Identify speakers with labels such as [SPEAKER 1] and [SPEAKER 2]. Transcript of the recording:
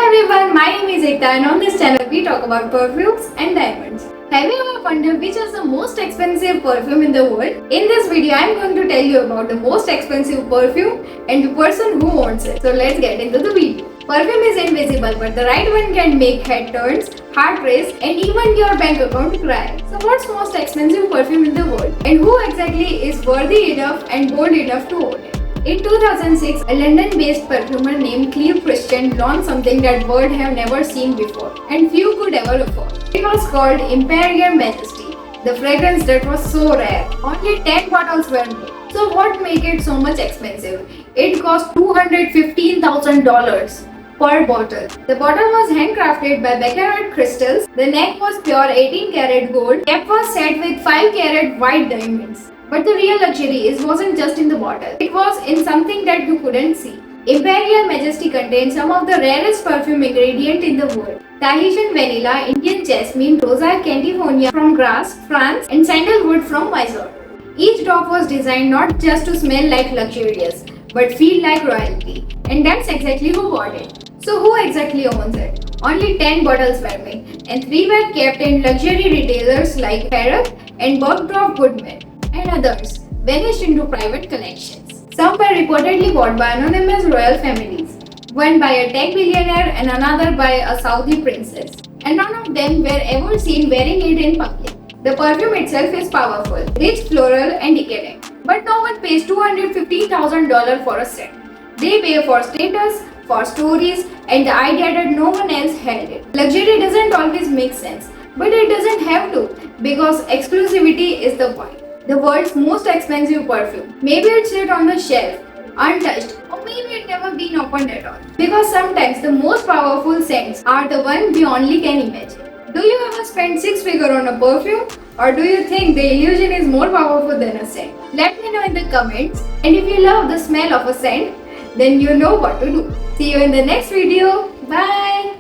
[SPEAKER 1] everyone, my name is Ekta and on this channel we talk about perfumes and diamonds. Have you ever wondered which is the most expensive perfume in the world? In this video, I am going to tell you about the most expensive perfume and the person who owns it. So let's get into the video. Perfume is invisible, but the right one can make head turns, heart race, and even your bank account cry. So what's most expensive perfume in the world? And who exactly is worthy enough and bold enough to own it? In 2006, a London-based perfumer named Cleve Christian launched something that world have never seen before and few could ever afford. It was called Imperial Majesty, the fragrance that was so rare. Only 10 bottles were made. So what made it so much expensive? It cost $215,000 per bottle. The bottle was handcrafted by Baccarat crystals. The neck was pure 18 karat gold. Cap was set with 5 karat white diamonds. But the real luxury wasn't just in the bottle. It was in something that you couldn't see. Imperial Majesty contains some of the rarest perfume ingredient in the world. Tahitian vanilla, Indian jasmine, Rosa candifolia from Grasse, France, and sandalwood from Mysore. Each drop was designed not just to smell like luxurious, but feel like royalty. And that's exactly who bought it. So who exactly owns it? Only 10 bottles were made, and 3 were kept in luxury retailers like Farrock and Bergdorf Goodman, and others vanished into private collections. Some were reportedly bought by anonymous royal families, one by a tech billionaire and another by a Saudi princess, and none of them were ever seen wearing it in public. The perfume itself is powerful, rich, floral, and decadent, but no one pays $215,000 for a scent. They pay for status, for stories, and the idea that no one else held it. Luxury doesn't always make sense, but it doesn't have to, because exclusivity is the point. The world's most expensive perfume. Maybe it's sit on the shelf, untouched, or maybe it never been opened at all. Because sometimes the most powerful scents are the one we only can imagine. Do you ever spend 6 figures on a perfume? Or do you think the illusion is more powerful than a scent? Let me know in the comments. And if you love the smell of a scent, then you know what to do. See you in the next video. Bye.